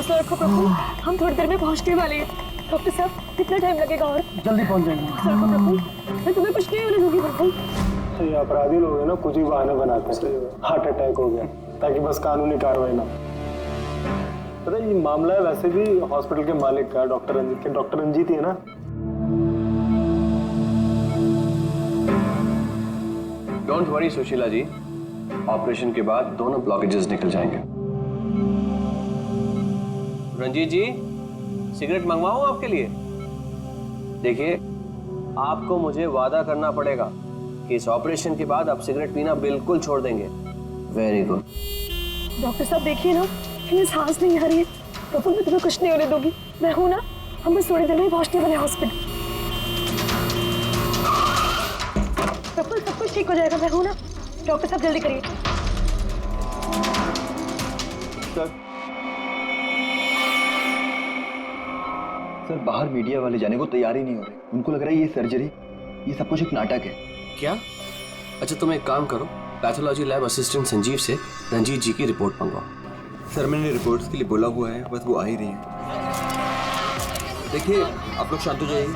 हौसला रखो प्रभु, हम थोड़ी देर में पहुंचने वाले हैं। डॉक्टर साहब कितना टाइम लगेगा और? जल्दी पहुंच जाएंगे। हौसला रखो प्रभु, मैं तुम्हें कुछ नहीं होने दूंगी प्रभु। तो ये अपराधी लोग हैं ना, कुछ ही बहाने बनाते हैं। हार्ट अटैक हो गया ताकि बस कानूनी कार्रवाई ना। पता ये मामला है वैसे भी हॉस्पिटल के मालिक का, डॉक्टर रंजीत के। डॉक्टर रंजीत ही है ना? Don't worry Sushila ji, operation के बाद दोनों ब्लॉकेजेस निकल जाएंगे। रंजीत जी, सिगरेट मंगवाऊं आपके लिए? देखिए, आपको मुझे वादा करना पड़ेगा कि इस ऑपरेशन के बाद आप सिगरेट पीना बिल्कुल छोड़ देंगे। Very good. डॉक्टर साहब देखिए ना, मेरी सांस नहीं आ रही है। प्रभु मैं तुम्हें कुछ नहीं होने दूंगी, मैं हूं ना। हम बस थोड़ी देर में पहुंचने वाले हॉस्पिटल। प्रभु सब कुछ ठीक हो जाएगा, मैं हूं ना। डॉक्टर साहब जल्दी करिए। सर बाहर मीडिया वाले जाने को तैयार ही नहीं हो रहे। उनको लग रहा है ये सर्जरी, ये सब कुछ एक नाटक है। क्या? अच्छा तुम एक काम करो, पैथोलॉजी लैब असिस्टेंट संजीव से रंजीत जी की रिपोर्ट मंगवाओ। सर मैंने रिपोर्ट्स के लिए बोला हुआ है, बस वो आ ही रही है। देखिए आप लोग शांत हो जाइए।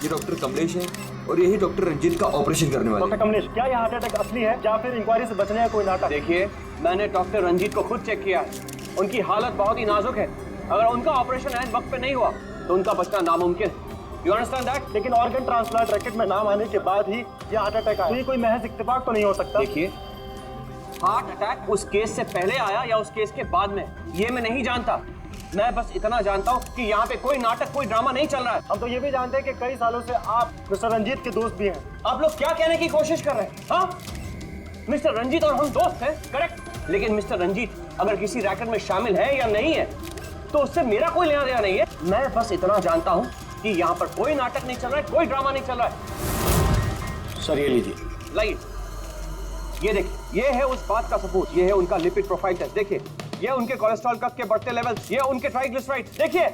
ये डॉक्टर कमलेश है और यही डॉक्टर रंजीत का ऑपरेशन करने वाले हैं। डॉक्टर कमलेश, क्या ये हार्ट अटैक असली है या फिर इंक्वायरी से बचने का कोई नाटक? देखिए, मैंने डॉक्टर रंजीत को खुद चेक किया है। उनकी हालत बहुत ही नाजुक है। अगर उनका ऑपरेशन ऐन वक्त पे नहीं हुआ तो उनका बचना नामुमकिन है। You understand that? लेकिन ऑर्गन ट्रांसप्लांट रैकेट में नाम आने के बाद ही ये हार्ट अटैक आया, तो ये कोई महज इत्तेफाक तो नहीं हो सकता। देखिए, हार्ट अटैक उस केस से पहले आया या उस केस के बाद में, ये मैं नहीं जानता। मैं बस इतना जानता हूँ कि यहाँ पे कोई नाटक, कोई ड्रामा नहीं चल रहा है। हम तो ये भी जानते हैं कि कई सालों से आप मिस्टर रंजीत के दोस्त भी हैं। आप लोग क्या कहने की कोशिश कर रहे हैं? हाँ, मिस्टर रंजीत और हम दोस्त हैं, करेक्ट। लेकिन मिस्टर रंजीत अगर किसी रैकेट में शामिल है या नहीं है तो उससे मेरा कोई लेना देना नहीं है। मैं बस इतना जानता हूँ कि यहाँ पर कोई नाटक नहीं चल रहा है, कोई ड्रामा नहीं चल रहा है। सर ये लीजिए। लाइए, ये देखिए, ये है उस बात का सबूत। ये है उनका लिपिड प्रोफाइल टेस्ट। देखिए, ये उनके कोलेस्ट्रॉल कफ के बढ़ते लेवल, ये उनके ट्राइग्लिसराइड। देखिए,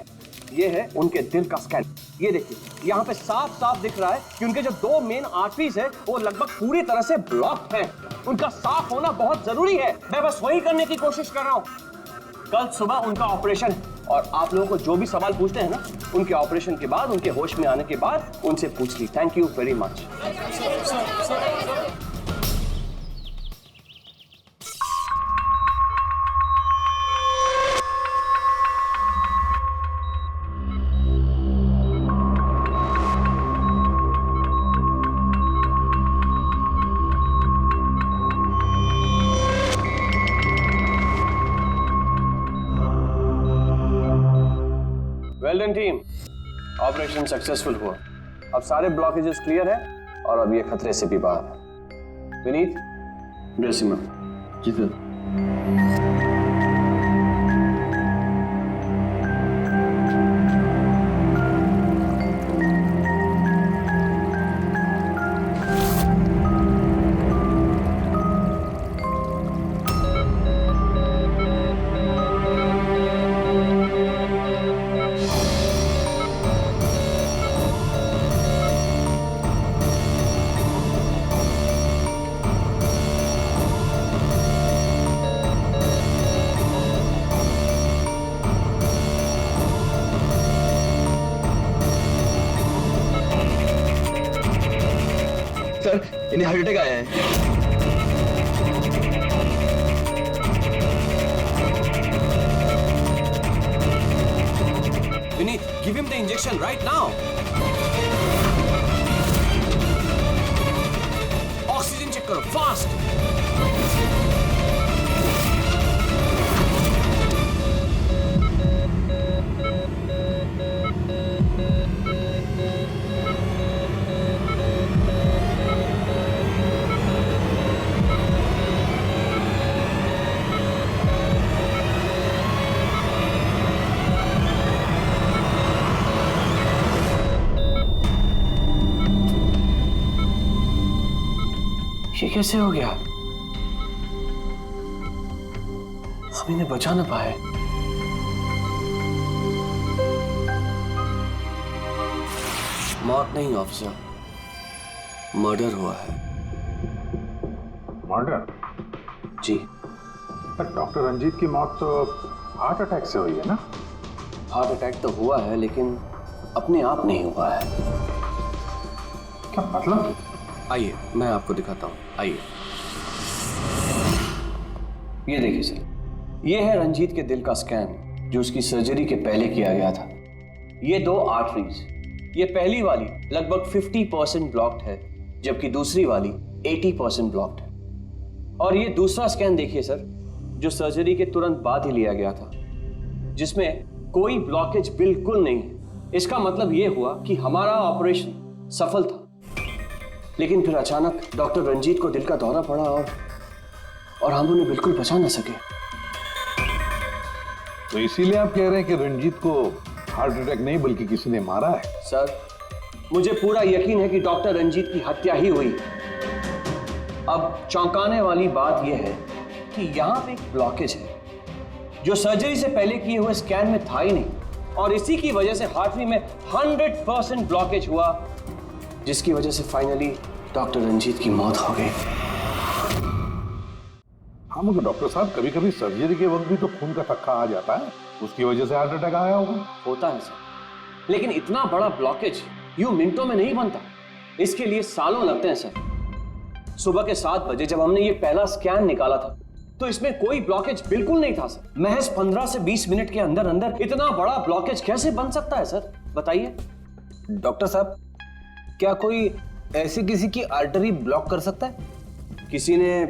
ये है उनके दिल का स्कैन। ये देखिए, यहाँ पे साफ साफ दिख रहा है कि उनके जो दो मेन आर्टरीज है वो लगभग पूरी तरह से ब्लॉक्ड हैं। उनका साफ होना बहुत जरूरी है। मैं बस वही करने की कोशिश कर रहा हूँ। कल सुबह उनका ऑपरेशन है और आप लोगों को जो भी सवाल पूछते हैं ना, उनके ऑपरेशन के बाद, उनके होश में आने के बाद उनसे पूछ ली। Thank you very much. Well done team, operation successful हुआ। अब सारे ब्लॉकेजेस क्लियर है और अब ये खतरे से भी बाहर है। Vineet, dressing room. जी सर। सर इन्हें हार्ट अटैक आया है। Vineet, give him the injection right now. Oxygen check करो फास्ट। ये कैसे हो गया? हम इन्हें बचा ना पाए। मौत नहीं ऑफिसर, मर्डर हुआ है। मर्डर? जी। पर डॉक्टर रंजीत की मौत तो हार्ट अटैक से हुई है ना? हार्ट अटैक तो हुआ है लेकिन अपने आप नहीं हुआ है। क्या मतलब? आइए मैं आपको दिखाता हूँ, आइए। ये देखिए सर, ये है रंजीत के दिल का स्कैन जो उसकी सर्जरी के पहले किया गया था। ये 2 आर्टरीज, ये पहली वाली लगभग 50% ब्लॉक्ड है जबकि दूसरी वाली 80% ब्लॉक्ड है। और ये दूसरा स्कैन देखिए सर, जो सर्जरी के तुरंत बाद ही लिया गया था, जिसमें कोई ब्लॉकेज बिल्कुल नहीं है। इसका मतलब ये हुआ कि हमारा ऑपरेशन सफल था। लेकिन फिर अचानक डॉक्टर रंजीत को दिल का दौरा पड़ा और हम उन्हें बिल्कुल बचा ना सके। तो इसीलिए आप कह रहे हैं कि रंजीत को हार्ट अटैक नहीं बल्कि किसी ने मारा है? सर, मुझे पूरा यकीन है कि डॉक्टर रंजीत की हत्या ही हुई। अब चौंकाने वाली बात यह है कि यहां पे एक ब्लॉकेज है जो सर्जरी से पहले किए हुए स्कैन में था ही नहीं, और इसी की वजह से हार्टरी में 100% ब्लॉकेज हुआ, जिसकी वजह से फाइनली डॉक्टर रंजीत की मौत हो गई। हाँ मगर डॉक्टर साहब, कभी कभी सर्जरी के वक्त भी तो खून का थक्का आ जाता है, उसकी वजह से हार्ट अटैक आया होगा। होता है सर, लेकिन इतना बड़ा ब्लॉकेज यूं मिनटों में नहीं बनता, इसके लिए सालों लगते हैं सर। सुबह के 7 बजे जब हमने ये पहला स्कैन निकाला था तो इसमें कोई ब्लॉकेज बिल्कुल नहीं था सर। महज 15 से 20 मिनट के अंदर अंदर इतना बड़ा ब्लॉकेज कैसे बन सकता है सर, बताइए। डॉक्टर साहब, क्या कोई ऐसी किसी की आर्टरी ब्लॉक कर सकता है? किसी ने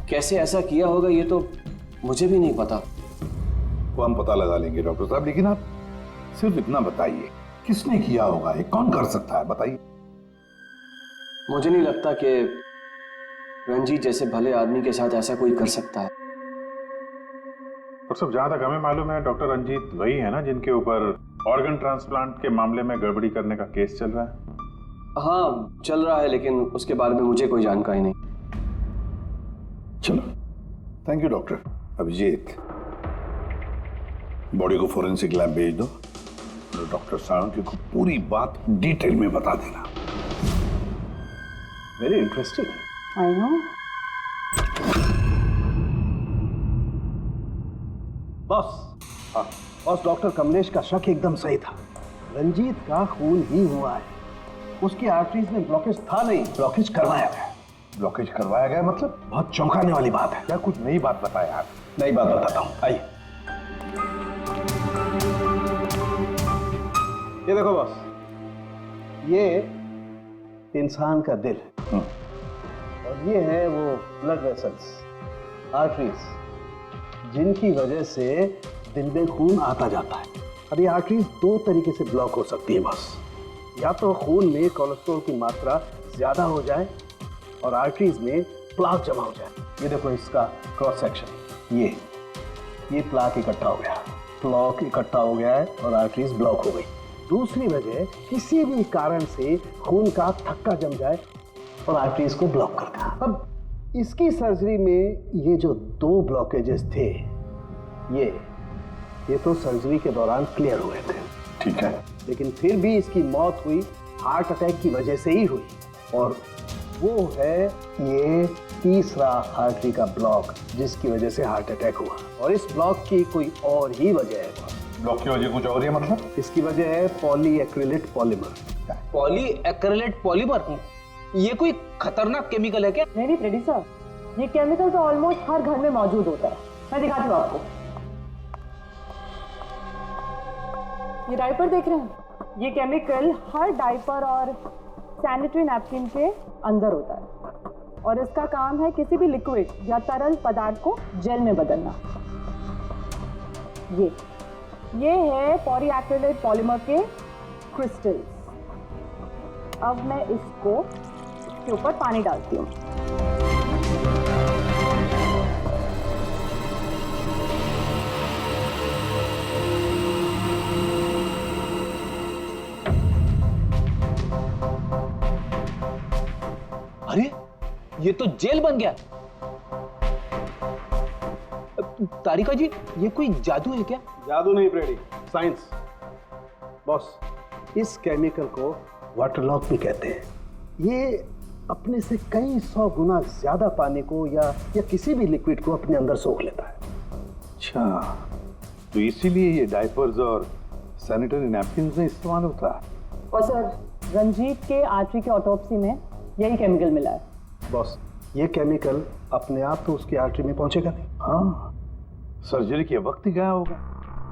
कैसे ऐसा किया होगा ये तो मुझे भी नहीं पता। वो हम पता लगा लेंगे डॉक्टर साहब, लेकिन आप सिर्फ इतना बताइए, किसने किया होगा, ये कौन कर सकता है, बताइए। मुझे नहीं लगता कि रंजीत जैसे भले आदमी के साथ ऐसा कोई कर सकता है। और सब जहां तक हमें मालूम है डॉक्टर रंजीत वही है ना जिनके ऊपर ऑर्गन ट्रांसप्लांट के मामले में गड़बड़ी करने का केस चल रहा है? हाँ चल रहा है, लेकिन उसके बारे में मुझे कोई जानकारी नहीं। चलो, thank you doctor. Abhijit, body को फोरेंसिक लैब भेज दो और डॉक्टर साळुंखे को पूरी बात डिटेल में बता देना। Very interesting. I know. Boss, boss, doctor Kamlesh का शक एकदम सही था। रंजीत का खून ही हुआ है, उसकी आर्टरीज में ब्लॉकेज था नहीं, ब्लॉकेज करवाया गया। ब्लॉकेज करवाया गया मतलब? बहुत चौंकाने वाली बात है। क्या कुछ नई बात बताया आप? नई बात बताता हूँ, आइए। ये देखो बॉस, ये इंसान का दिल और ये है वो ब्लड वेसल्स, आर्टरीज, जिनकी वजह से दिल में खून आता जाता है। अब ये आर्टरीज 2 तरीके से ब्लॉक हो सकती है बॉस। या तो खून में कोलेस्ट्रॉल की मात्रा ज्यादा हो जाए और आर्टरीज में प्लाक जमा हो जाए। ये देखो इसका क्रॉस सेक्शन, ये प्लाक इकट्ठा हो गया, प्लाक इकट्ठा हो गया है और आर्टरीज ब्लॉक हो गई। दूसरी वजह, किसी भी कारण से खून का थक्का जम जाए और आर्टरीज को ब्लॉक कर देना। अब इसकी सर्जरी में ये जो 2 ब्लॉकेजेस थे, ये तो सर्जरी के दौरान क्लियर हुए थे, ठीक है, लेकिन फिर भी इसकी मौत हुई हार्ट अटैक की वजह से ही हुई। और वो है ये तीसरा आर्टरी का ब्लॉक, जिसकी वजह से हार्ट अटैक हुआ। और इस ब्लॉक की कोई और ही वजह है। ब्लॉक की वजह कुछ और है मतलब? इसकी वजह है पॉलीएक्रिलेट पॉलीमर। Polyacrylate polymer? ये कोई खतरनाक केमिकल है क्या? नहीं फ्रेडी सर, ये केमिकल तो ऑलमोस्ट हर घर में मौजूद होता है। मैं दिखाती हूँ आपको। ये डायपर देख रहे हैं? ये केमिकल हर डायपर और सैनिटरी नैपकिन के अंदर होता है और इसका काम है किसी भी लिक्विड या तरल पदार्थ को जेल में बदलना। ये है पॉलीएक्रिलेट पॉलीमर के क्रिस्टल्स। अब मैं इसको इसके ऊपर पानी डालती हूँ। अरे ये तो जेल बन गया। तारिका जी, ये कोई जादू है क्या? जादू नहीं फ्रेडी, साइंस। बॉस, इस केमिकल को वाटर लॉक भी कहते हैं। ये अपने से कई 100 गुना ज्यादा पानी को या किसी भी लिक्विड को अपने अंदर सोख लेता है। अच्छा, तो इसीलिए ये डायपर्स और सैनिटरी नैपकिन में इस्तेमाल होता है। और सर रंजीत के आर्टरी के ऑटोप्सी में यही केमिकल मिला है। बॉस, ये केमिकल अपने आप तो उसकी आर्टरी में पहुंचेगा नहीं। हाँ, सर्जरी के वक्त ही गया होगा।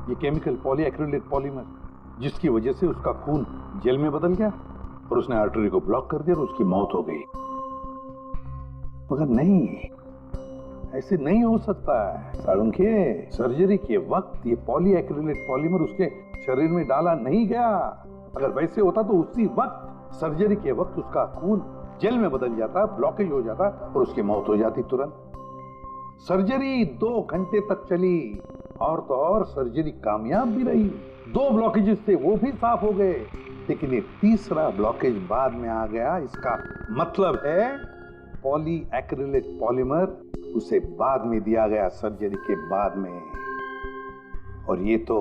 ये केमिकल पॉलीएक्रिलेट पॉलीमर, जिसकी वजह से उसका खून जेल में बदल गया और उसने आर्टरी को ब्लॉक कर दिया और उसकी मौत हो गई। मगर नहीं, ऐसे नहीं हो सकता है साळुंखे। सर्जरी के वक्त ये पॉलीएक्रिलेट पॉलीमर उसके शरीर में डाला नहीं गया। अगर वैसे होता तो उसी वक्त, सर्जरी के वक्त उसका खून जेल में बदल जाता, ब्लॉकेज हो जाता और उसकी मौत हो जाती तुरंत। सर्जरी 2 घंटे तक चली और तो और सर्जरी कामयाब भी रही। 2 ब्लॉकेजेस थे, वो भी साफ हो गए, लेकिन ये तीसरा ब्लॉकेज बाद में आ गया। इसका मतलब है पॉलीएक्रिलेट पॉलीमर उसे बाद में दिया गया, सर्जरी के बाद में। और ये तो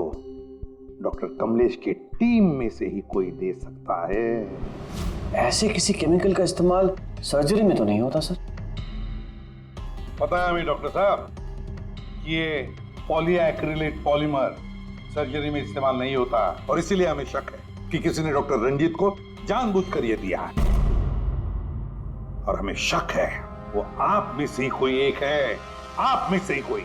डॉक्टर कमलेश की टीम में से ही कोई दे सकता है। ऐसे किसी केमिकल का इस्तेमाल सर्जरी में तो नहीं होता सर। पता है हमें डॉक्टर साहब, ये पॉलीएक्रिलेट पॉलीमर सर्जरी में इस्तेमाल नहीं होता और इसीलिए हमें शक है कि किसी ने डॉक्टर रंजीत को जानबूझकर ये दिया है। और हमें शक है वो आप में से ही कोई एक है, आप में से ही कोई।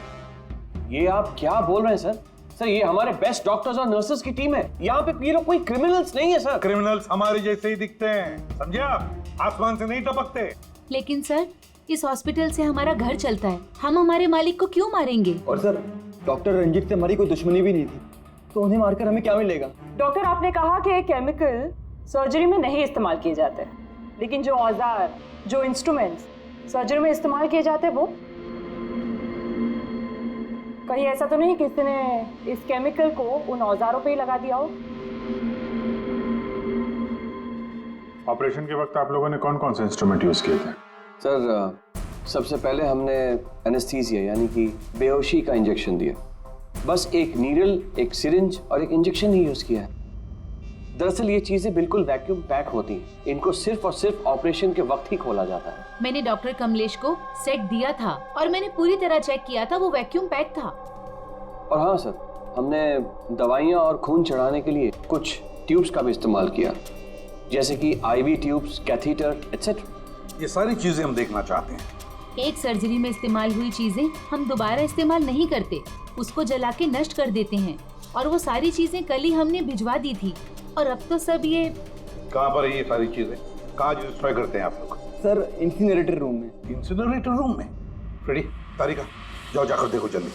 ये आप क्या बोल रहे हैं सर? सर ये हमारे बेस्ट डॉक्टर्स और नर्सेस की टीम है। यहाँ पे ये लोग कोई क्रिमिनल्स नहीं है सर। क्रिमिनल्स हमारे जैसे ही दिखते हैं, समझे आप? आसमान से नहीं टपकते। लेकिन सर, इस हॉस्पिटल से हमारा घर चलता है, हम हमारे मालिक को क्यों मारेंगे? और सर, डॉक्टर रंजीत से हमारी कोई दुश्मनी भी नहीं थी, तो उन्हें मारकर हमें क्या मिलेगा? डॉक्टर, आपने कहा कि ये केमिकल सर्जरी में नहीं इस्तेमाल किए जाते, लेकिन जो औजार, जो इंस्ट्रूमेंट्स सर्जरी में इस्तेमाल किए जाते हैं, वो कहीं ऐसा तो नहीं किसी ने इस केमिकल को उन औजारों पे ही लगा दिया हो? ऑपरेशन के वक्त आप लोगों ने कौन कौन से इंस्ट्रूमेंट यूज किए थे? सर सबसे पहले हमने एनेस्थीसिया यानी कि बेहोशी का इंजेक्शन दिया। बस एक नीडल, एक सिरिंज और एक इंजेक्शन ही यूज किया है। दरअसल ये चीजें बिल्कुल वैक्यूम पैक होती हैं। इनको सिर्फ और सिर्फ ऑपरेशन के वक्त ही खोला जाता है। मैंने डॉक्टर कमलेश को सेट दिया था और मैंने पूरी तरह चेक किया था, वो वैक्यूम पैक था। और हाँ सर, हमने दवाइयाँ और खून चढ़ाने के लिए कुछ ट्यूब्स का भी इस्तेमाल किया, जैसे कि IV ट्यूब्स, कैथीटर एटसेट्रा। ये सारी चीजें हम देखना चाहते हैं। एक सर्जरी में इस्तेमाल हुई चीजें हम दोबारा इस्तेमाल नहीं करते, उसको जला के नष्ट कर देते हैं। और वो सारी चीजें कल ही हमने भिजवा दी थी और अब तो सब ये। कहाँ पर है ये सारी चीजें? कहाँ डिस्ट्रॉय करते हैं आप लोग? सर, इंसिनरेटर रूम में। इंसिनरेटर रूम में? फ्रेडी, तारिका, जाओ जाकर देखो जल्दी।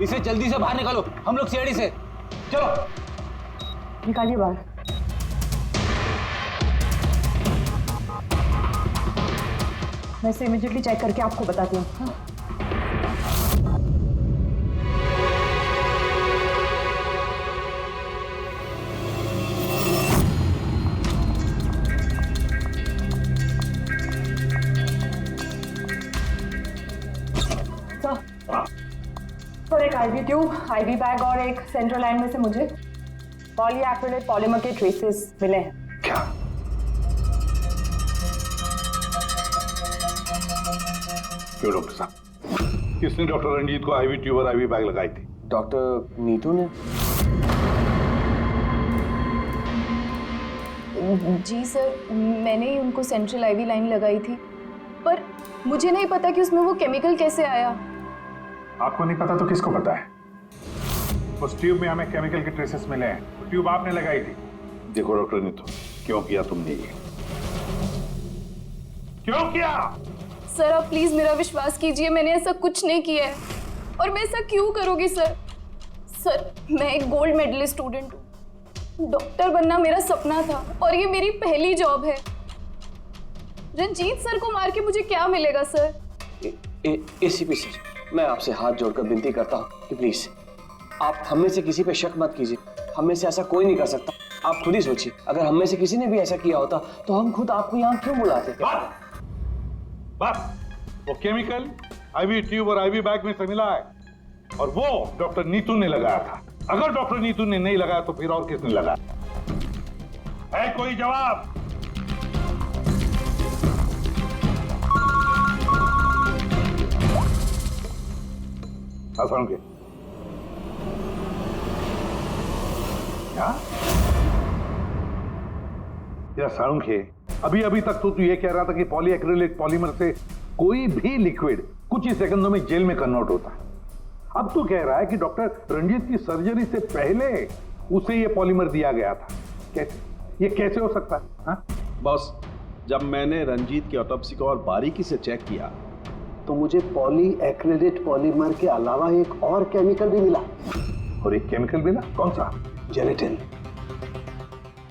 इसे जल्दी से बाहर निकालो, हम लोग सीढ़ी से। चलो निकालिए बाहर। मैं इसे इमीडिएटली चेक करके आपको बताती हूँ। हाँ? सर, एक IV ट्यूब, IV बैग और एक सेंट्रल लाइन में से मुझे पॉलीएक्रिलेट पॉलीमर के ट्रेसेस मिले हैं। क्या? क्यों डॉक्टर साहब? किसने डॉक्टर रंजीत को IV ट्यूब और IV बैग लगाई थी? डॉक्टर नीतू ने। जी सर, मैंने ही उनको सेंट्रल IV लाइन लगाई थी, पर मुझे नहीं पता कि उसमें वो केमिकल कैसे आया। आपको नहीं पता तो किसको पता है? उस ट्यूब में हमें केमिकल के ट्रेसेस मिले हैं। वो ट्यूब आपने लगाई थी। देखो डॉक्टर नीतू, क्यों किया तुमने ये? क्यों किया? सर आप प्लीज मेरा विश्वास कीजिए, मैंने ऐसा कुछ नहीं किया है। और मैं ऐसा क्यों करूँगी सर? सर मैं एक गोल्ड मेडलिस्ट स्टूडेंट हूँ, डॉक्टर बनना मेरा सपना था और ये मेरी पहली जॉब है। रंजीत सर को मार के मुझे क्या मिलेगा सर? एसीपी सर, मैं आपसे हाथ जोड़कर विनती करता हूँ कि प्लीज आप हम में से किसी पे शक मत कीजिए। हम में से ऐसा कोई नहीं कर सकता। आप खुद ही सोचिए, अगर हम में से किसी ने भी ऐसा किया होता तो हम खुद आपको यहाँ क्यों बुलाते? बस वो केमिकल आईवी ट्यूब और आईवी बैग में से मिला है और वो डॉक्टर नीतू ने लगाया था। अगर डॉक्टर नीतू ने नहीं लगाया तो फिर और किसने लगाया? है कोई जवाब? के क्या साळुंखे, अभी अभी तक तो तू ये कह रहा था कि पॉलीएक्रिलेट पॉलीमर से कोई भी लिक्विड कुछ ही सेकंडों में जेल में कन्वर्ट होता है। अब तू कह रहा है कि डॉक्टर रंजीत की सर्जरी से पहले उसे ये पॉलीमर दिया गया था। कैसे? ये कैसे हो सकता है? हाँ? बॉस, जब मैंने रंजीत की ऑटोप्सी को और बारीकी से चेक किया तो मुझे पॉलीएक्रिलेट पॉलीमर के अलावा एक और केमिकल भी मिला। और एक केमिकल मिला? कौन सा? जेलेटिन।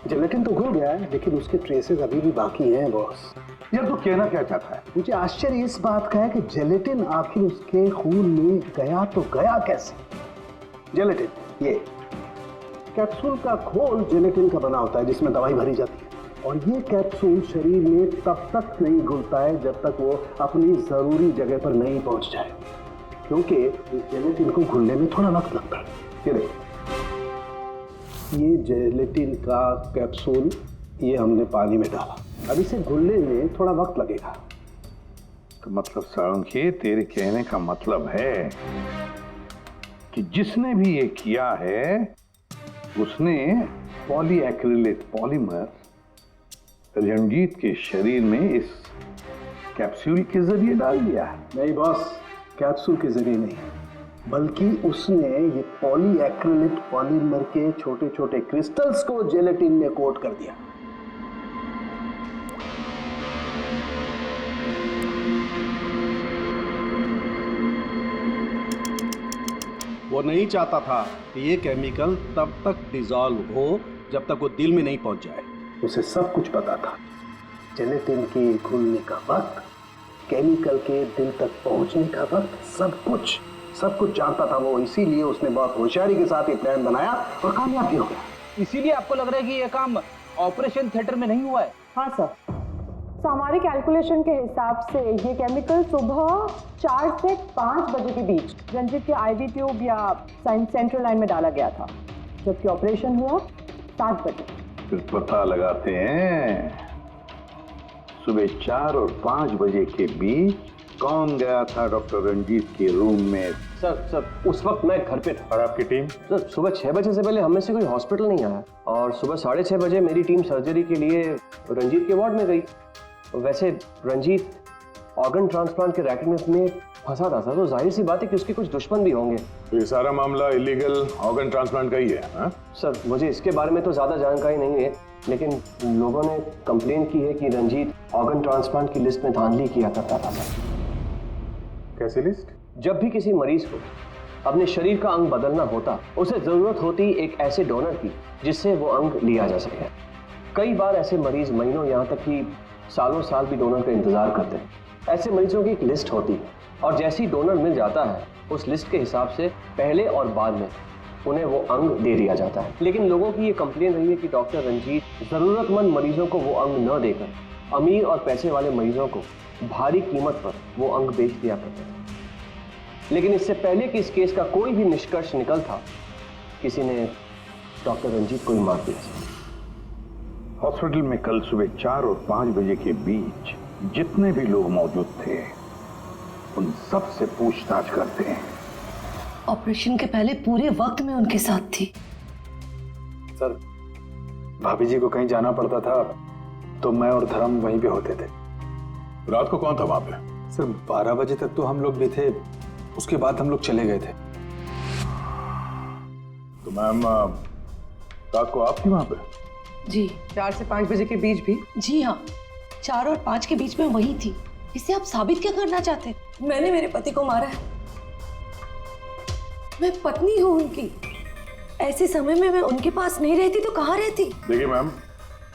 जेलेटिन तो घुल गया है लेकिन उसके ट्रेसेस अभी भी बाकी हैं बॉस। यार तू कहना क्या चाहता है? मुझे आश्चर्य इस बात का है कि जेलेटिन आखिर उसके खून में गया तो गया कैसे? जेलेटिन, ये कैप्सूल का घोल जेलेटिन का बना होता है जिसमें दवाई भरी जाती है और ये कैप्सूल शरीर में तब तक नहीं घुलता है जब तक वो अपनी जरूरी जगह पर नहीं पहुंच जाए, क्योंकि इस जेलेटिन को घुलने में थोड़ा वक्त लगता है। ये देखो, ये जेलेटिन का कैप्सूल ये हमने पानी में डाला, अब इसे घुलने में थोड़ा वक्त लगेगा। तो मतलब साळुंखे, तेरे कहने का मतलब है कि जिसने भी ये किया है उसने पॉलीएक्रिलेट पॉलीमर रंजीत के शरीर में इस कैप्सूल के जरिए डाल दिया है। नहीं बॉस, कैप्सूल के जरिए नहीं, बल्कि उसने ये पॉलीएक्रिलेट पॉलीमर के छोटे छोटे क्रिस्टल्स को जेलेटिन में कोट कर दिया। वो नहीं चाहता था कि ये केमिकल तब तक डिसॉल्व हो जब तक वो दिल में नहीं पहुंच जाए। उसे सब कुछ पता था, जेलेटिन के घुलने का वक्त, केमिकल के दिल तक पहुंचने का वक्त, सब कुछ जानता था वो। इसीलिए उसने बहुत होशियारी के साथ ये प्लान बनाया और कामयाब भी हो गया। इसीलिए आपको लग रहा है कि ये काम ऑपरेशन थिएटर में नहीं हुआ है? हाँ सर, तो हमारे कैलकुलेशन के हिसाब से ये केमिकल सुबह 4 से 5 बजे के बीच रंजीत के आईवी ट्यूब या सेंट्रल लाइन में डाला गया था, जबकि ऑपरेशन हुआ 7 बजे। फिर पता लगाते हैं सुबह 4 और 5 बजे के बीच कौन गया था डॉक्टर रंजीत के रूम में। सर उस वक्त मैं घर पे था। और आपकी टीम? सर सुबह 6 बजे से पहले हमें से कोई हॉस्पिटल नहीं आया और सुबह 6:30 बजे मेरी टीम सर्जरी के लिए रंजीत के वार्ड में गई। वैसे रंजीत ऑर्गन ट्रांसप्लांट के रैकेट में फंसा था सर, तो जाहिर सी बात है कि उसके कुछ दुश्मन भी होंगे। तो ये सारा मामला इलीगल ऑर्गन ट्रांसप्लांट का ही है? हाँ? सर मुझे इसके बारे में तो ज़्यादा जानकारी नहीं है, लेकिन लोगों ने कंप्लेन की है कि रंजीत ऑर्गन ट्रांसप्लांट की लिस्ट में धांधली किया करता था सर। कैसी लिस्ट? जब भी किसी मरीज को अपने शरीर का अंग बदलना होता, उसे जरूरत होती एक ऐसे डोनर की जिससे वो अंग लिया जा सके। कई बार ऐसे मरीज महीनों यहाँ तक कि सालों साल भी डोनर का इंतजार करते हैं। ऐसे मरीजों की एक लिस्ट होती है और जैसे ही डोनर मिल जाता है उस लिस्ट के हिसाब से पहले और बाद में उन्हें वो अंग दे दिया जाता है। लेकिन लोगों की ये कंप्लेन रही है कि डॉक्टर रंजीत जरूरतमंद मरीजों को वो अंग न देकर अमीर और पैसे वाले मरीजों को भारी कीमत पर वो अंग बेच दिया करते थे। लेकिन इससे पहले कि इस केस का कोई भी निष्कर्ष निकल था, किसी ने डॉक्टर रंजीत को ही मार दिया। हॉस्पिटल में कल सुबह 4 और 5 बजे के बीच जितने भी लोग मौजूद थे उन सब से पूछताछ करते हैं। ऑपरेशन के पहले पूरे वक्त में उनके साथ थी। सर भाभी जी को कहीं जाना पड़ता था तो मैं और धर्म वहीं पे होते थे। रात को कौन था वहां पे? सर 12 बजे तक तो हम लोग भी थे, उसके बाद हम लोग चले गए थे। मैम रात को आप थी वहां पे? जी 4 से 5 बजे के बीच भी? जी हाँ, 4 और 5 के बीच में वही थी। इससे आप साबित क्या करना चाहते? मैंने मेरे पति को मारा है। मैं पत्नी हूँ उनकी। ऐसे समय में मैं उनके पास नहीं रहती तो कहाँ रहती? देखिए मैम,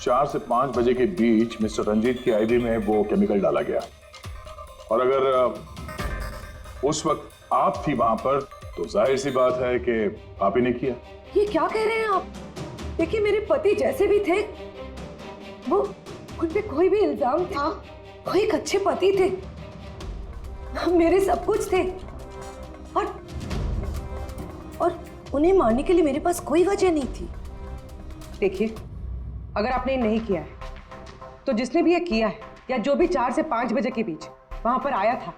4 से 5 बजे के बीच मिस्टर रंजीत की आईवी में वो केमिकल डाला गया, और अगर उस वक्त आप थी वहां पर तो जाहिर सी बात है कि आप ही ने किया। ये क्या कह रहे हैं आप? देखिए मेरे पति जैसे भी थे, वो उन पे कोई भी इल्जाम था, वो एक अच्छे पति थे, मेरे सब कुछ थे, और उन्हें मारने के लिए मेरे पास कोई वजह नहीं थी। देखिए, अगर आपने नहीं किया है तो जिसने भी ये किया है या जो भी 4 से 5 बजे के बीच वहां पर आया था,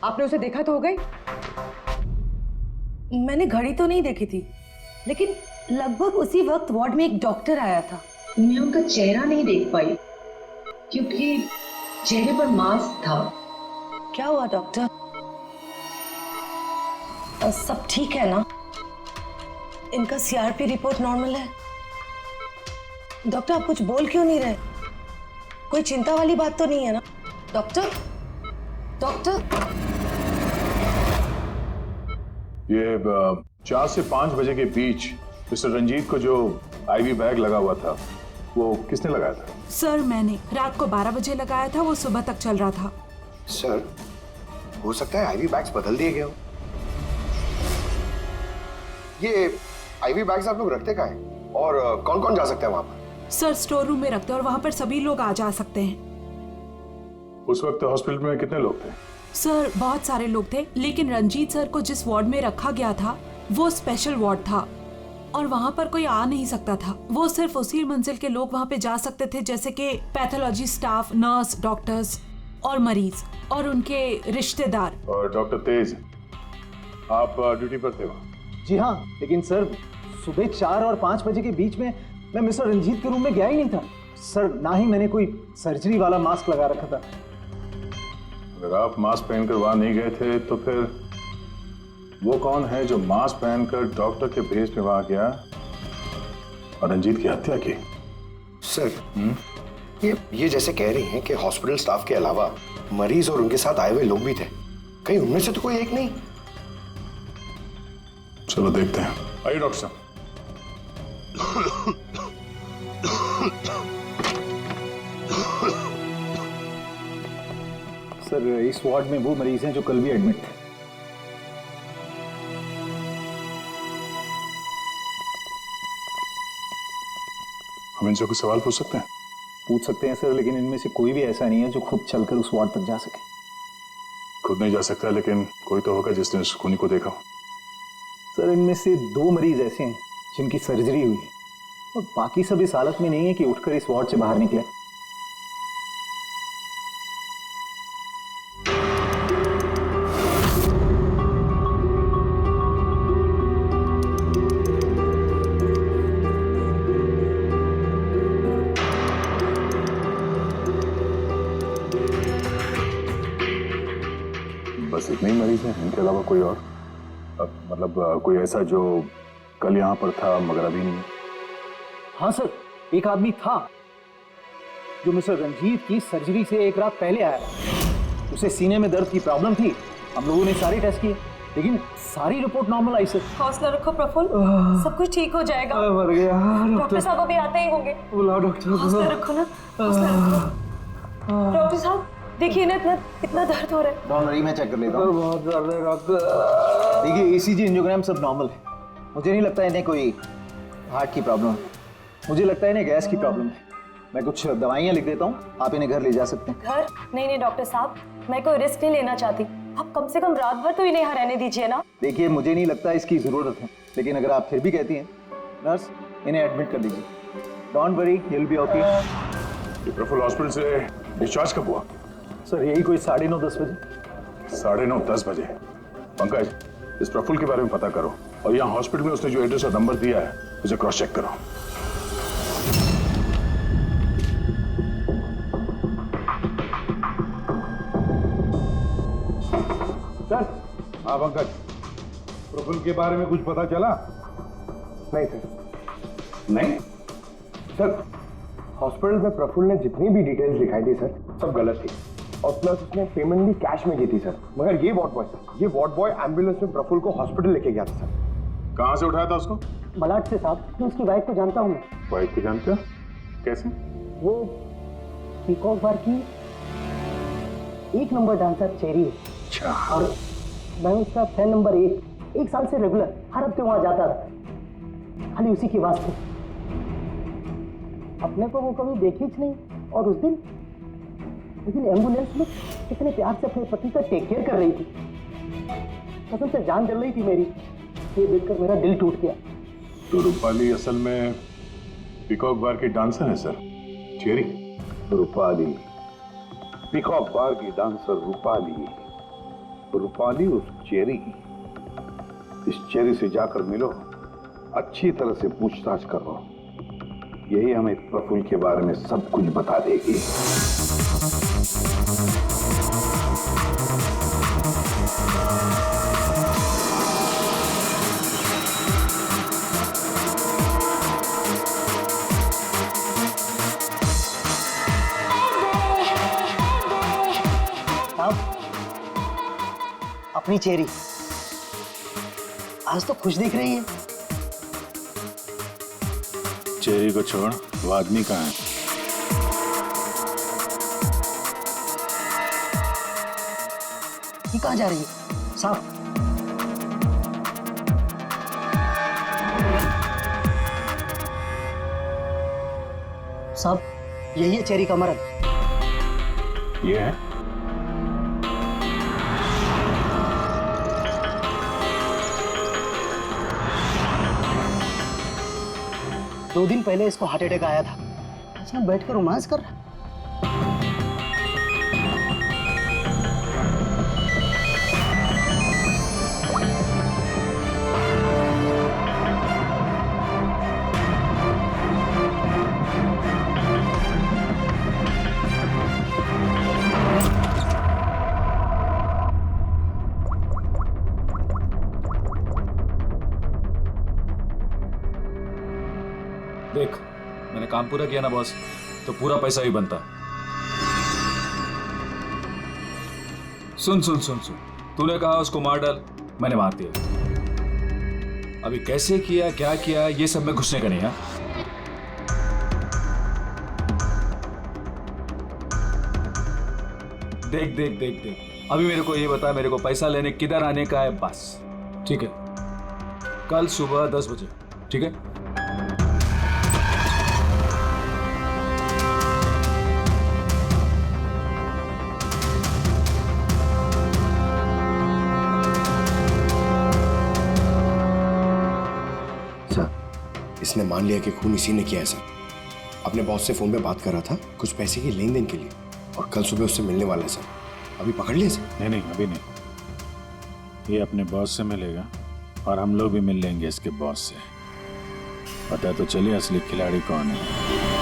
आपने उसे देखा तो हो गई? मैंने घड़ी तो नहीं देखी थी, लेकिन लगभग उसी वक्त वार्ड में एक डॉक्टर आया था। मैं उनका चेहरा नहीं देख पाई क्योंकि चेहरे पर मास्क था। क्या हुआ डॉक्टर? सब ठीक है ना? इनका सीआरपी रिपोर्ट नॉर्मल है। डॉक्टर आप कुछ बोल क्यों नहीं रहे? कोई चिंता वाली बात तो नहीं है ना? डॉक्टर डॉक्टर ये 4 से 5 बजे के बीच मिस्टर रंजीत को जो आईवी बैग लगा हुआ था वो किसने लगाया था? सर मैंने रात को 12 बजे लगाया था, वो सुबह तक चल रहा था। सर हो सकता है आईवी बैग्स बदल दिए गए हो। ये आईवी बैग्स आप लोग रखते कहाँ हैं और कौन कौन जा सकता है वहां पर? सर स्टोर रूम में रखते हैं और वहां पर सभी लोग आ जा सकते हैं। उस वक्त हॉस्पिटल में कितने लोग थे? सर बहुत सारे लोग थे, लेकिन रंजीत सर को जिस वार्ड में रखा गया था वो स्पेशल वार्ड था और वहां पर कोई आ नहीं सकता था। वो सिर्फ उसी मंजिल के लोग वहां पे जा सकते थे, जैसे कि पैथोलॉजी स्टाफ, नर्स, डॉक्टर्स और मरीज और उनके रिश्तेदार। और डॉक्टर तेज, आप ड्यूटी पर थे वहाँ? जी हाँ, लेकिन सर सुबह 4 और 5 बजे के बीच में मैं मिस्टर रंजीत के रूम में गया ही नहीं था सर। ना ही मैंने कोई सर्जरी वाला मास्क लगा रखा था। अगर आप मास्क पहनकर वहां नहीं गए थे तो फिर वो कौन है जो मास्क पहनकर डॉक्टर के भेस में वहां गया और रंजीत की हत्या की? सर ये जैसे कह रही हैं कि हॉस्पिटल स्टाफ के अलावा मरीज और उनके साथ आए हुए लोग भी थे, कहीं उनमें से तो कोई एक नहीं? चलो देखते हैं। आइए डॉक्टर साहब। सर इस वार्ड में वो मरीज हैं जो कल भी एडमिट थे। हम इनसे कुछ सवाल पूछ सकते हैं? पूछ सकते हैं सर, लेकिन इनमें से कोई भी ऐसा नहीं है जो खुद चलकर उस वार्ड तक जा सके। खुद नहीं जा सकता, लेकिन कोई तो होगा जिसने उस खूनी को देखा। सर इनमें से 2 मरीज ऐसे हैं जिनकी सर्जरी हुई है और बाकी सब इस हालत में नहीं है कि उठकर इस वार्ड से बाहर निकले। बस इतने ही मरीज हैं, इनके अलावा कोई और? मतलब कोई ऐसा जो कल यहाँ पर था मगर अभी नहीं? हाँ सर, एक आदमी था जो मिस्टर रंजीत की सर्जरी से 1 रात पहले आया। उसे सीने में दर्द की प्रॉब्लम थी। हम लोगों ने सारे टेस्ट किए, लेकिन सारी रिपोर्ट नॉर्मल आई सर। हौसला रखो प्रफुल्ल, सब कुछ ठीक हो जाएगा। मर गया डॉक्टर साहब अभी आते ही होंगे। बुलाओ डॉक्टर। हौसला रखो ना, हौसला रखो। डॉक्टर साहब देखिए ना इतना दर्द हो रहा है। डॉक्टर मैं चेक कर लेता हूँ। बहुत दर्द है डॉक्टर। देखिए ECG, एंजियोग्राम सब नॉर्मल है। मुझे नहीं लगता इन्हें कोई हार्ट की प्रॉब्लम है। मुझे लगता है इन्हें गैस की प्रॉब्लम है। मैं कुछ दवाइयाँ लिख देता हूँ, आप इन्हें घर ले जा सकते हैं। घर? नहीं डॉक्टर साहब, मैं कोई रिस्क नहीं लेना चाहती। आप कम से कम रात भर तो इन्हें यहाँ रहने दीजिए ना। देखिए मुझे नहीं लगता इसकी जरूरत है, लेकिन अगर आप फिर भी कहती हैं, नर्स इन्हें एडमिट कर दीजिए। Don't worry, he will be okay. Praful hospital से डिस्चार्ज कब हुआ? सर यही कोई 9:30-10 बजे। 9:30-10 बजे। पंकज, इस प्रफुल्ल के बारे में पता करो और यहाँ हॉस्पिटल में उसने जो एड्रेस और नंबर दिया है उसे क्रॉस चेक करो। सर। हाँ पंकज, प्रफुल्ल के बारे में कुछ पता चला? नहीं सर। नहीं? सर हॉस्पिटल में प्रफुल्ल ने जितनी भी डिटेल्स दिखाई थी सर सब गलत थी, और प्लस उसने पेमेंट भी कैश में की थी सर। मगर ये वार्ड बॉय एम्बुलेंस में प्रफुल्ल को हॉस्पिटल लेके गया था सर। कहाँ से उठाया था उसको? मलाड से साहब, मैं उसकी वाइफ को जानता हूँ। वाइफ को जानते हो? कैसे? वो पीकॉक बार की 1 नंबर डांसर चेरी है। अच्छा। और मैं उसका फैन नंबर 1 साल से रेगुलर हर हफ्ते वहां जाता था, खाली उसी के वास्ते। अपने को वो कभी देखी ही नहीं, और उस दिन एम्बुलेंस में कितने प्यार से अपने पति का टेक केयर कर रही थी। कसम से जान जल रही थी मेरी। ये देखकर मेरा दिल टूट गया। तो रूपाली असल में पीकॉक बार की डांसर है सर, चेरी। रूपाली पीकॉक बार की डांसर रूपाली उस चेरी। इस चेरी से जाकर मिलो, अच्छी तरह से पूछताछ करो, यही हमें प्रफुल्ल के बारे में सब कुछ बता देगी। अपनी चेरी आज तो खुश दिख रही है। चेरी को छोड़, वो आदमी कहाँ है? ये कहाँ जा रही है साहब? साहब, यही है चेरी का मर्द। ये है? 2 दिन पहले इसको हार्ट अटैक आया था, इसमें बैठकर रोमांस कर रहा। देख, मैंने काम पूरा किया ना बॉस, तो पूरा पैसा ही बनता। सुन सुन सुन सुन, तूने कहा उसको मार डाल, मैंने मार दिया। अभी कैसे किया, क्या किया, ये सब में घुसने का नहीं है। देख देख देख देख, अभी मेरे को ये बता, मेरे को पैसा लेने किधर आने का है बस, ठीक है? कल सुबह 10 बजे, ठीक है? इसने मान लिया कि खून इसी ने किया है सर। अपने बॉस से फोन पे बात कर रहा था कुछ पैसे की लेन देन के लिए, और कल सुबह उससे मिलने वाला है सर। अभी पकड़ लिया सर? नहीं, अभी नहीं। ये अपने बॉस से मिलेगा और हम लोग भी मिल लेंगे इसके बॉस से। पता तो चलिए असली खिलाड़ी कौन है।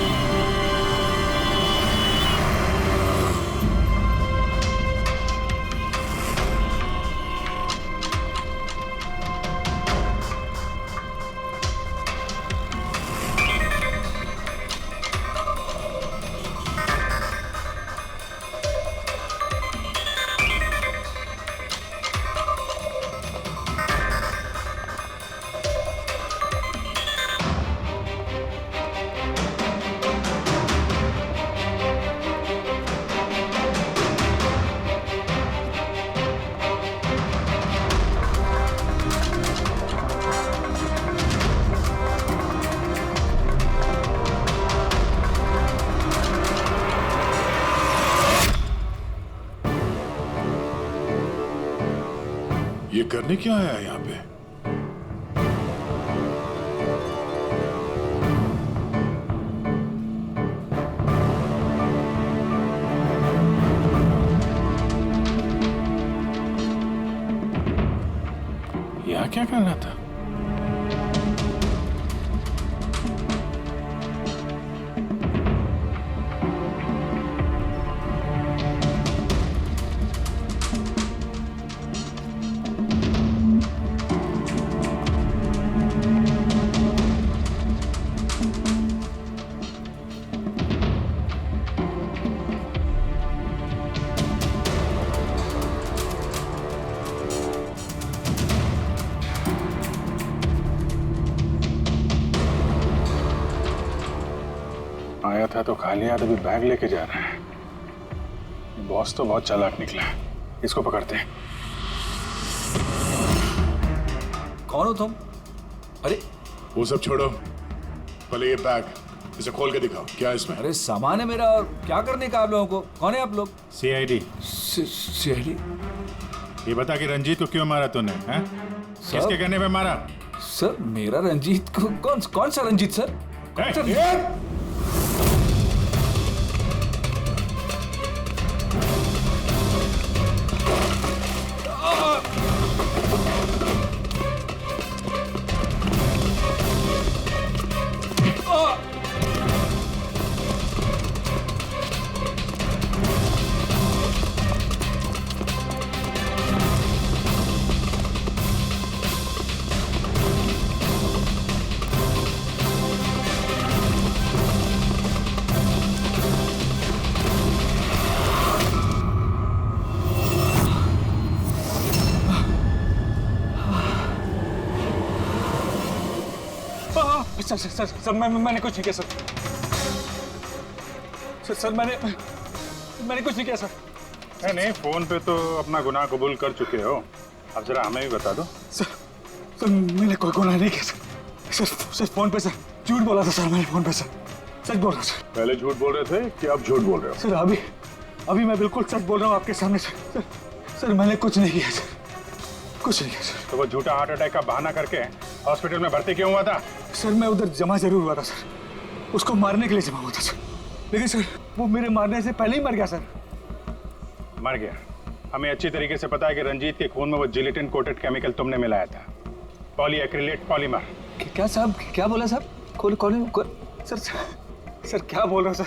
ये करने क्या आया यहाँ पे? यहाँ क्या कर रहा था? था तो खाली हाथ अभी बैग लेके जा रहा है। बॉस तो बहुत चालाक निकला है, इसको पकड़ते हैं। कौन हो तुम? अरे वो सब छोड़ो, पहले ये बैग इसे खोल के दिखाओ, क्या है इसमें? अरे सामान है मेरा, और क्या करने का आप लोगों को? कौन है आप लोग? सीआईडी। सीआईडी? ये बता कि रंजीत को क्यों मारा तूने? हैं? किसके कहने पे मारा? सर मेरा रंजीत को? कौन सा रंजीत सर? सर मैंने कुछ नहीं किया सर मैंने कुछ नहीं किया सर। नहीं, फोन पे तो अपना गुनाह कबूल कर चुके हो, अब जरा हमें भी बता दो। सर मैंने कोई गुनाह नहीं किया सर फोन पे सर झूठ बोला था सर, मैंने फोन पे सच बोल रहा सर। पहले झूठ बोल रहे थे कि अब झूठ बोल रहे हो? सर अभी मैं बिल्कुल सच बोल रहा हूँ आपके सामने सर मैंने कुछ नहीं किया सर, कुछ नहीं किया सर। तो वो झूठा हार्ट अटैक का बहाना करके हॉस्पिटल में भर्ती क्यों हुआ था? सर मैं उधर जमा जरूर हुआ था सर, उसको मारने के लिए जमा हुआ था सर, लेकिन सर वो मेरे मारने से पहले ही मर गया सर। मर गया? हमें अच्छी तरीके से पता है कि रंजीत के खून में वो जिलेटिन कोटेड केमिकल तुमने मिलाया था, पॉलीएक्रिलेट पॉलीमर। क्या साहब, क्या बोला साहब? सर क्या बोल रहे हो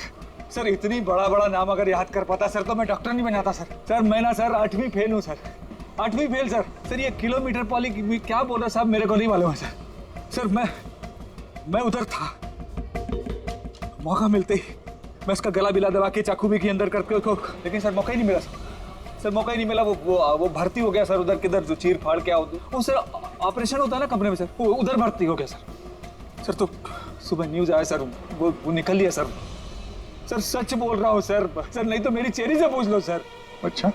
सर? इतनी बड़ा नाम अगर याद कर पाता सर तो मैं डॉक्टर नहीं बनाता सर। मैं ना सर 8वीं फेल हूँ सर, 8वीं फेल सर। ये किलोमीटर पॉली क्या बोल रहे हो साहब, मेरे को नहीं मालूम है सर। मैं उधर था, मौका मिलते ही मैं उसका गला बिला दबा के चाकू भी के अंदर करके उसको, लेकिन सर मौका ही नहीं मिला सर मौका ही नहीं मिला। वो भर्ती हो गया सर उधर, किधर जो चीर फाड़ क्या वो सर ऑपरेशन होता है ना कमरे में सर, वो उधर भर्ती हो गया सर। तो सुबह न्यूज आया सर, वो निकल लिया सर। सच बोल रहा हूँ सर, नहीं तो मेरी चेहरे से पूछ लो सर। अच्छा,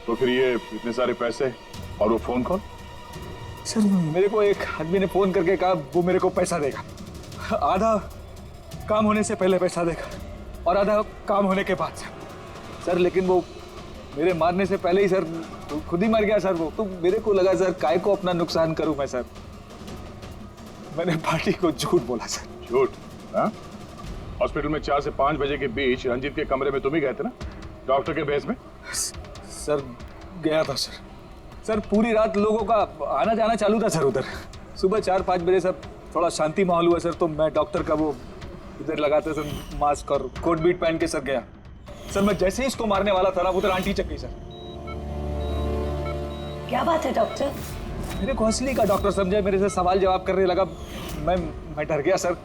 तो फिर ये इतने सारे पैसे और वो फोन कॉल? सर मेरे को एक आदमी ने फोन करके कहा वो मेरे को पैसा देगा, आधा काम होने से पहले पैसा देगा और आधा काम होने के बाद सर। लेकिन वो मेरे मारने से पहले ही सर खुद ही मर गया सर। वो तो मेरे को लगा सर काय को अपना नुकसान करूं मैं सर, मैंने पार्टी को झूठ बोला सर। झूठ? हाँ, हॉस्पिटल में 4 से 5 बजे के बीच रंजीत के कमरे में तुम ही गए थे ना, डॉक्टर के बेस में? सर गया था सर पूरी रात लोगों का आना जाना चालू था सर उधर। सुबह 4-5 बजे सर थोड़ा शांति माहौल हुआ सर, तो मैं डॉक्टर का वो इधर लगाते सर मास्क और कोट बीट पहन के सर गया सर। मैं जैसे ही इसको मारने वाला था ना उधर आंटी चक गई सर। क्या बात है डॉक्टर? मेरे को असली का डॉक्टर समझे, मेरे से सवाल जवाब करने लगा। मैं डर गया सर,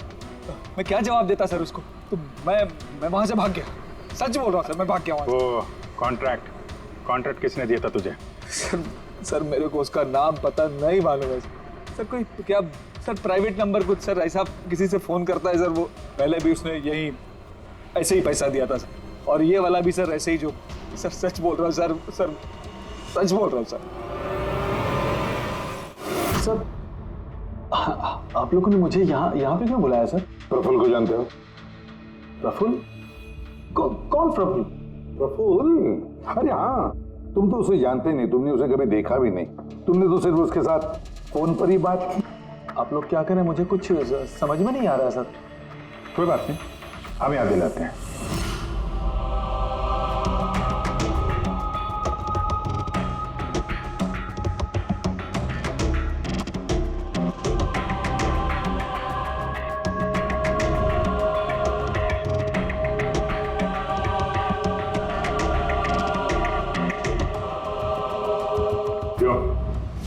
मैं क्या जवाब देता सर उसको, तो मैं वहां से भाग गया। सच बोल रहा हूँ सर, मैं भाग गया वहां से। वो कॉन्ट्रैक्ट किसने दिया था तुझे? सर मेरे को उसका नाम पता नहीं मालूम है सर। कोई क्या सर प्राइवेट नंबर कुछ सर ऐसा किसी से फोन करता है सर। वो पहले भी उसने यही ऐसे ही पैसा दिया था सर, और ये वाला भी सर ऐसे ही। जो सर सच बोल रहा हूँ सर सच बोल रहा हूँ सर। आप लोगों ने मुझे यहाँ पे क्यों बुलाया सर? प्रफुल्ल को जानते हो? प्रफुल्ल? कौन प्रफुल्ल? प्रफुल्ल? अरे हाँ, तुम तो उसे जानते नहीं, तुमने उसे कभी देखा भी नहीं, तुमने तो सिर्फ उसके साथ फोन पर ही बात की। आप लोग क्या करें, मुझे कुछ समझ में नहीं आ रहा सर। कोई बात नहीं, हम याद दिलाते हैं।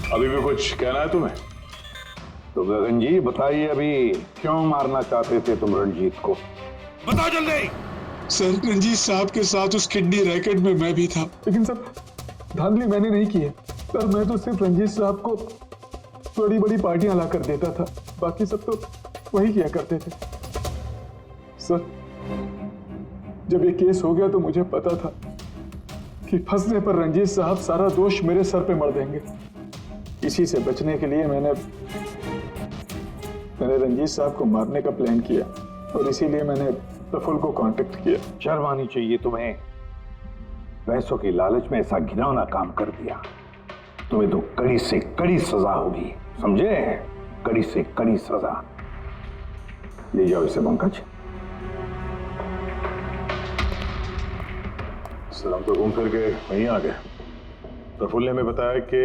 अभी भी कुछ कहना है तुम्हें? तो गगन जी बताइए, अभी क्यों मारना चाहते थे तुम रंजीत को? बताओ जल्दी। सर रंजीत साहब के साथ उस किडनी रैकेट में मैं भी था। लेकिन सर धांधली मैंने नहीं की है सर, मैं तो सिर्फ रंजीत साहब को बड़ी बड़ी पार्टियां ला कर देता था, बाकी सब तो वही किया करते थे सर। जब ये केस हो गया तो मुझे पता था कि फंसने पर रंजीत साहब सारा दोष मेरे सर पे मर देंगे। इसी से बचने के लिए मैंने रंजीत साहब को मारने का प्लान किया और इसीलिए मैंने प्रफुल्ल को कांटेक्ट किया। शर्म आनी चाहिए तुम्हें। पैसों की लालच में ऐसा घिनौना काम कर दिया। तुम्हें तो कड़ी से कड़ी सजा होगी, समझे? कड़ी से कड़ी सजा। ले जाओ इसे पंकज। सर हम तो घूम फिर के वहीं आ गए। प्रफुल्ल ने हमें बताया कि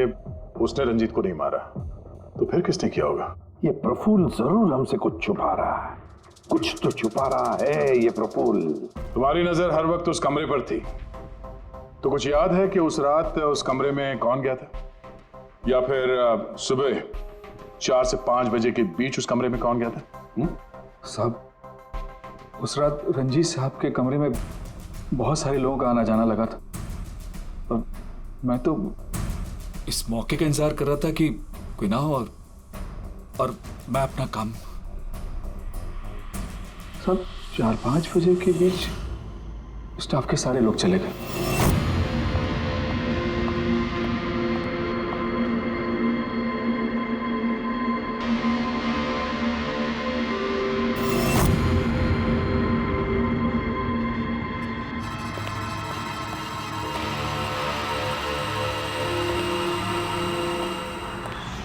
उसने रंजीत को नहीं मारा, तो फिर किसने किया होगा? ये प्रफुल्ल जरूर हमसे कुछ छुपा रहा है। कुछ तो छुपा रहा है ये प्रफुल्ल। तुम्हारी नजर हर वक्त उस कमरे पर थी, तो कुछ याद है कि उस रात उस कमरे में कौन गया था? या फिर सुबह 4 से 5 बजे के बीच उस कमरे में कौन गया था? साहब, उस रात रंजीत साहब के कमरे में बहुत सारे लोगों का आना जाना लगा था और मैं तो इस मौके का इंतजार कर रहा था कि कोई ना हो और मैं अपना काम। सब 4-5 बजे के बीच स्टाफ के सारे लोग चले गए।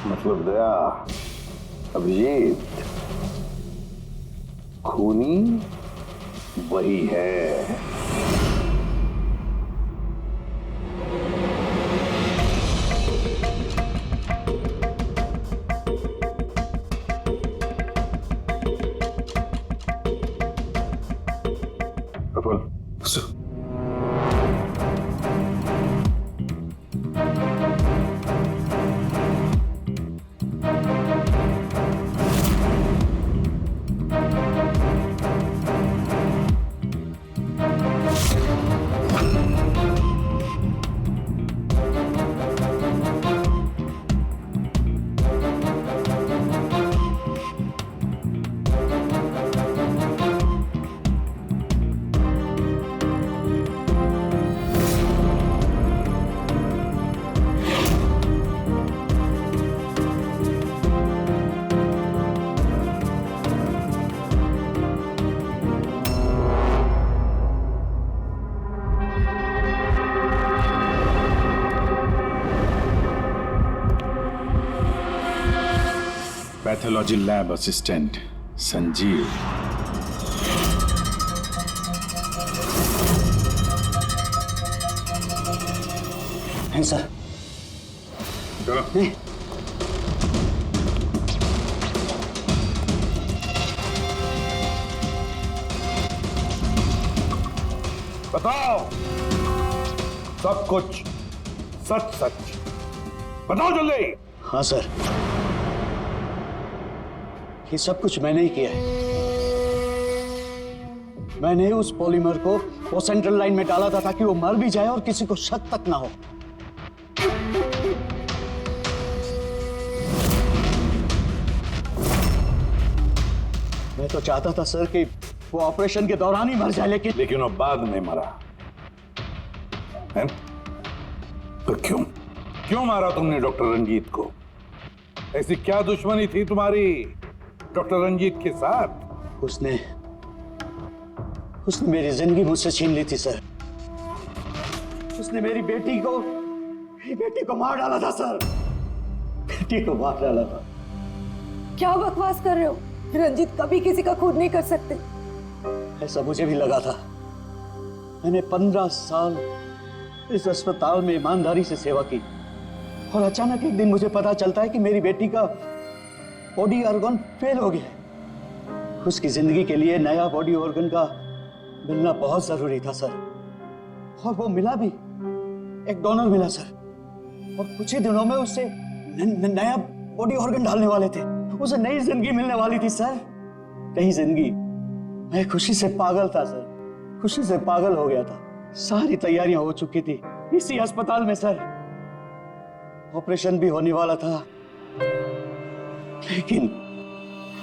मतलब दया, अभिजीत, खूनी वही है। Praful, pathology lab assistant Sanjeev. हैं सर। चलो। बताओ सब कुछ, सच सच बताओ जल्दी। हाँ सर, ये सब कुछ मैंने ही किया है। मैंने उस पॉलीमर को वो सेंट्रल लाइन में डाला था ताकि वो मर भी जाए और किसी को शक तक ना हो। मैं तो चाहता था सर कि वो ऑपरेशन के दौरान ही मर जाए, लेकिन वो बाद में मरा है? तो क्यों मारा तुमने डॉक्टर रंजीत को? ऐसी क्या दुश्मनी थी तुम्हारी डॉक्टर रंजीत के साथ? उसने मेरी जिंदगी मुझसे छीन ली थी सर। उसने मेरी बेटी को मार डाला था सर। बेटी को मार डाला था। क्या बकवास कर रहे हो? रंजीत कभी किसी का खून नहीं कर सकते। ऐसा मुझे भी लगा था। मैंने 15 साल इस अस्पताल में ईमानदारी से सेवा की और अचानक एक दिन मुझे पता चलता है कि मेरी बेटी का बॉडी ऑर्गन फेल हो गया। उसकी जिंदगी के लिए नया बॉडी ऑर्गन का मिलना बहुत जरूरी था सर, और वो मिला भी। एक डोनर मिला सर, और कुछ ही दिनों में उससे नया बॉडी ऑर्गन डालने वाले थे। उसे नई जिंदगी मिलने वाली थी सर, नई जिंदगी। मैं खुशी से पागल था सर, खुशी से पागल हो गया था। सारी तैयारियां हो चुकी थी इसी अस्पताल में सर। ऑपरेशन भी होने वाला था,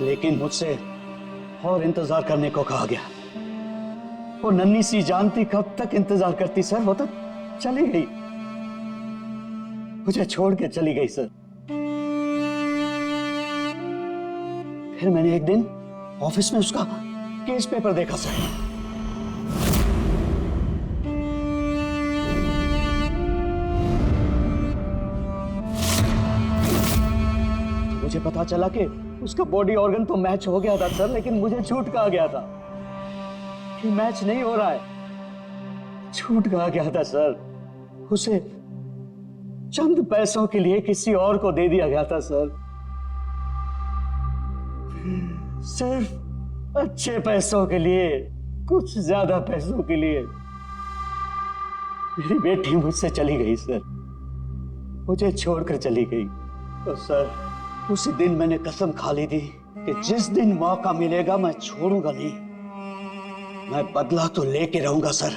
लेकिन मुझसे और इंतजार करने को कहा गया। वो नन्ही सी जानती कब तक इंतजार करती सर, वो तो चली गई, मुझे छोड़ के चली गई सर। फिर मैंने एक दिन ऑफिस में उसका केस पेपर देखा सर। मुझे पता चला कि उसका बॉडी ऑर्गन तो मैच हो गया था सर, लेकिन मुझे झूठ कहा गया था कि मैच नहीं हो रहा है। झूठ कहा गया था सर। उसे चंद पैसों के लिए किसी और को दे दिया गया था सर, सिर्फ अच्छे पैसों के लिए, कुछ ज्यादा पैसों के लिए। मेरी बेटी मुझसे चली गई सर, मुझे छोड़कर चली गई। तो सर उसी दिन मैंने कसम खा ली थी कि जिस दिन मौका मिलेगा मैं छोड़ूंगा नहीं, मैं बदला तो लेके रहूंगा सर।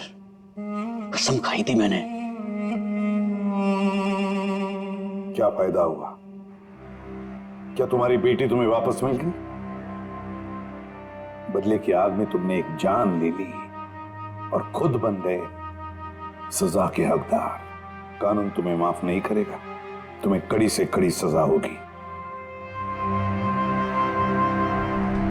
कसम खाई थी मैंने। क्या फायदा हुआ? क्या तुम्हारी बेटी तुम्हें वापस मिल गई? बदले की आग में तुमने एक जान ले ली और खुद बन गए सजा के हकदार। कानून तुम्हें माफ नहीं करेगा, तुम्हें कड़ी से कड़ी सजा होगी।